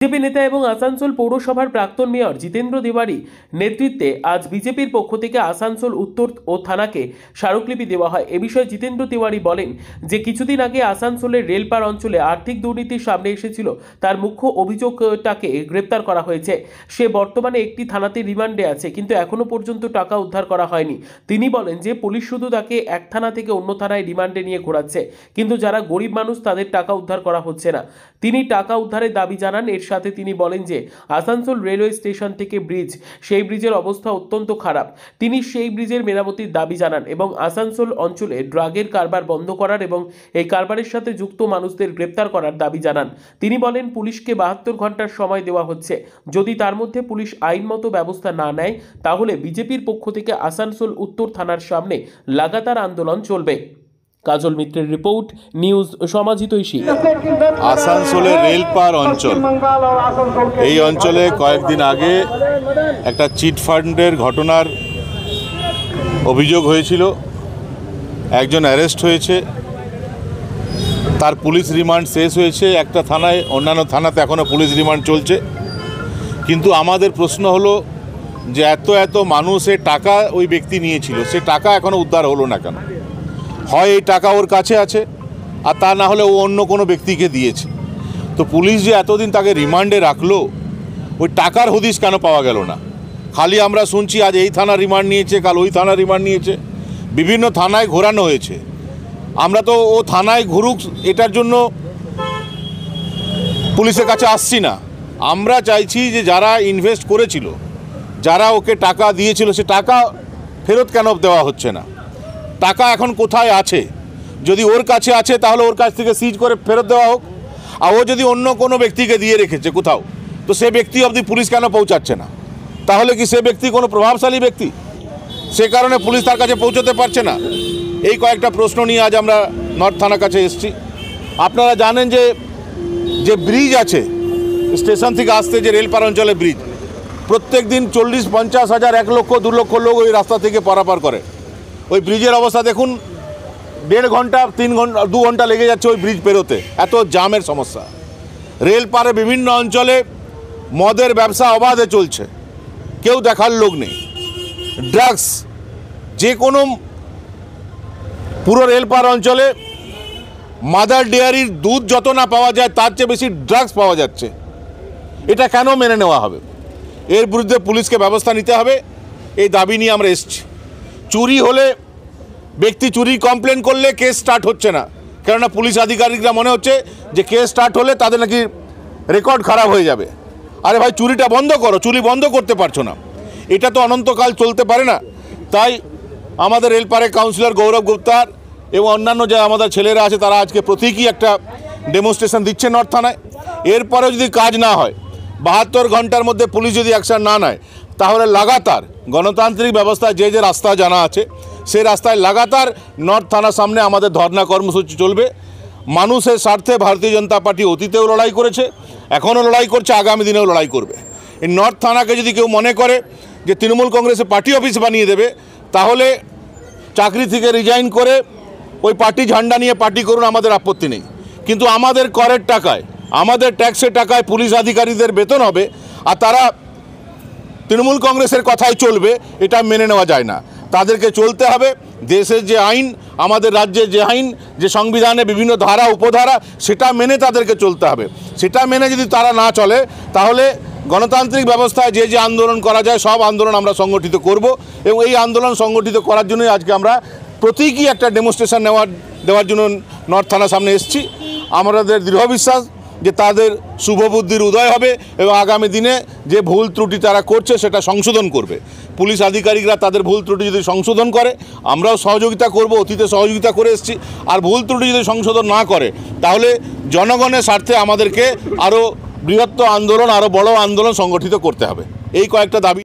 BJP নেতা এবং আসানসোল পৌরসভার প্রাক্তন মেয়র জিতেন্দ্র তিওয়ারি নেতৃত্বে আজ বিজেপির পক্ষ থেকে আসানসোল উত্তর ও থানাকে স্মারকলিপি দেওয়া হয়। এ বিষয়ে জিতেন্দ্র তিওয়ারি বলেন যে কিছুদিন আগে আসানসোলের রেলপার অঞ্চলে আর্থিক দুর্নীতির সামনে এসেছিল, তার মুখ্য অভিযোগটাকে গ্রেপ্তার করা হয়েছে। সে বর্তমানে একটি থানাতে রিমান্ডে আছে, কিন্তু এখনো পর্যন্ত টাকা উদ্ধার করা হয়নি। তিনি বলেন যে পুলিশ শুধু তাকে এক থানা থেকে অন্য থানায় রিমান্ডে নিয়ে ঘোরাচ্ছে, কিন্তু যারা গরিব মানুষ তাদের টাকা উদ্ধার করা হচ্ছে না। তিনি টাকা উদ্ধারের দাবি জানান। এর সাথে তিনি বলেন যে আসানসোল রেলওয়ে স্টেশন থেকে ব্রিজ, সেই ব্রিজের অবস্থা অত্যন্ত খারাপ। তিনি সেই ব্রিজের মেরামতির দাবি জানান এবং আসানসোল অঞ্চলে ড্রাগের কারবার বন্ধ করার এবং এই কারবারের সাথে যুক্ত মানুষদের গ্রেপ্তার করার দাবি জানান। তিনি বলেন পুলিশকে 72 ঘন্টার সময় দেওয়া হচ্ছে, যদি তার মধ্যে পুলিশ আইনমতো ব্যবস্থা না নেয় তাহলে বিজেপির পক্ষ থেকে আসানসোল উত্তর থানার সামনে লাগাতার আন্দোলন চলবে। কাজল মিত্রের রিপোর্ট, নিউজ সমাজহিতৈষী। আসানসোলের রেলপার অঞ্চল, এই অঞ্চলে কয়েকদিন আগে একটা চিটফান্ডের ঘটনার অভিযোগ হয়েছিল। একজন অ্যারেস্ট হয়েছে, তার পুলিশ রিমান্ড শেষ হয়েছে একটা থানায়, অন্যান্য থানাতে এখনও পুলিশ রিমান্ড চলছে। কিন্তু আমাদের প্রশ্ন হলো যে এত মানুষের টাকা ওই ব্যক্তি নিয়েছিল, সে টাকা এখনও উদ্ধার হলো না কেন? হয় এই টাকা ওর কাছে আছে, আর তা না হলে ও অন্য কোনো ব্যক্তিকে দিয়েছে। তো পুলিশ যে এতদিন তাকে রিমান্ডে রাখলো, ওই টাকার হদিশ কেন পাওয়া গেল না? খালি আমরা শুনছি আজ এই থানা রিমান্ড নিয়েছে, কাল ওই থানা রিমান্ড নিয়েছে, বিভিন্ন থানায় ঘোরানো হয়েছে। আমরা তো ও থানায় ঘুরুক এটার জন্য পুলিশের কাছে আসছি না। আমরা চাইছি যে যারা ইনভেস্ট করেছিল, যারা ওকে টাকা দিয়েছিল, সে টাকা ফেরত কেন দেওয়া হচ্ছে না? টাকা এখন কোথায় আছে? যদি ওর কাছে আছে তাহলে ওর কাছ থেকে সিজ করে ফেরত দেওয়া হোক। আর ও যদি অন্য কোনো ব্যক্তিকে দিয়ে রেখেছে কোথাও, তো সে ব্যক্তি অবধি পুলিশ কেন পৌঁছাচ্ছে না? তাহলে কি সে ব্যক্তি কোনো প্রভাবশালী ব্যক্তি, সে কারণে পুলিশ তার কাছে পৌঁছতে পারছে না? এই কয়েকটা প্রশ্ন নিয়ে আজ আমরা নর্থ থানার কাছে এসেছি। আপনারা জানেন যে যে ব্রিজ আছে স্টেশন থেকে আসতে, যে রেলপার অঞ্চলে ব্রিজ, প্রত্যেক দিন 40-50 হাজার, 1 লক্ষ 2 লক্ষ লোক ওই রাস্তা থেকে পারাপার করে। ওই ব্রিজের অবস্থা দেখুন, 1.5 ঘন্টা 3 ঘন্টা 2 ঘন্টা লেগে যাচ্ছে ওই ব্রিজ পেরোতে, এত জামের সমস্যা। রেলপারে বিভিন্ন অঞ্চলে মদের ব্যবসা অবাধে চলছে, কেউ দেখার লোক নেই। ড্রাগস, যে কোনো পুরো রেলপার অঞ্চলে মাদার ডেয়ারির দুধ যত না পাওয়া যায় তার চেয়ে বেশি ড্রাগস পাওয়া যাচ্ছে। এটা কেন মেনে নেওয়া হবে? এর বিরুদ্ধে পুলিশকে ব্যবস্থা নিতে হবে, এই দাবি নিয়ে আমরা এসেছি। চুরি হলে, ব্যক্তি চুরি কমপ্লেন করলে কেস স্টার্ট হচ্ছে না, কেননা পুলিশ আধিকারিকরা মনে হচ্ছে যে কেস স্টার্ট হলে তাদের নাকি রেকর্ড খারাপ হয়ে যাবে। আরে ভাই, চুরিটা বন্ধ করো, চুরি বন্ধ করতে পারছো না, এটা তো অনন্তকাল চলতে পারে না। তাই আমাদের রেলপারে কাউন্সিলর গৌরব গুপ্তার এবং অন্যান্য যে আমাদের ছেলেরা আছে, তারা আজকে প্রতীকী একটা ডেমনস্ট্রেশন দিচ্ছে নর্থ থানায়। এরপরেও যদি কাজ না হয়, 72 ঘন্টার মধ্যে পুলিশ যদি অ্যাকশন না নেয়, তাহলে লাগাতার গণতান্ত্রিক ব্যবস্থায় যে রাস্তা জানা আছে, সেই রাস্তায় লাগাতার নর্থ থানার সামনে আমাদের ধর্না কর্মসূচি চলবে। মানুষের স্বার্থে ভারতীয় জনতা পার্টি অতীতেও লড়াই করেছে, এখনও লড়াই করছে, আগামী দিনেও লড়াই করবে। এই নর্থ থানাকে যদি কেউ মনে করে যে তৃণমূল কংগ্রেসের পার্টি অফিস বানিয়ে দেবে, তাহলে চাকরি থেকে রিজাইন করে ওই পার্টি ঝান্ডা নিয়ে পার্টি করুন, আমাদের আপত্তি নেই। কিন্তু আমাদের করের টাকায়, আমাদের ট্যাক্সের টাকায় পুলিশ আধিকারিকদের বেতন হবে, আর তারা তৃণমূল কংগ্রেসের কথাই চলবে, এটা মেনে নেওয়া যায় না। তাদেরকে চলতে হবে দেশের যে আইন, আমাদের রাজ্যের যে আইন, যে সংবিধানে বিভিন্ন ধারা উপধারা, সেটা মেনে তাদেরকে চলতে হবে। সেটা মেনে যদি তারা না চলে, তাহলে গণতান্ত্রিক ব্যবস্থায় যে আন্দোলন করা যায়, সব আন্দোলন আমরা সংগঠিত করব। এবং এই আন্দোলন সংগঠিত করার জন্যই আজকে আমরা প্রতীকী একটা ডেমনস্ট্রেশন দেওয়ার জন্য নর্থ থানার সামনে এসেছি। আমাদের দৃঢ় বিশ্বাস যে তাদের শুভবুদ্ধির উদয় হবে এবং আগামী দিনে যে ভুল ত্রুটি তারা করছে সেটা সংশোধন করবে। পুলিশ আধিকারিকরা তাদের ভুল ত্রুটি যদি সংশোধন করে, আমরাও সহযোগিতা করব, অতীতে সহযোগিতা করে এসেছি। আর ভুল ত্রুটি যদি সংশোধন না করে, তাহলে জনগণের স্বার্থে আমাদেরকে আরও বৃহত্তর আন্দোলন, আরও বড় আন্দোলন সংগঠিত করতে হবে। এই কয়েকটা দাবি।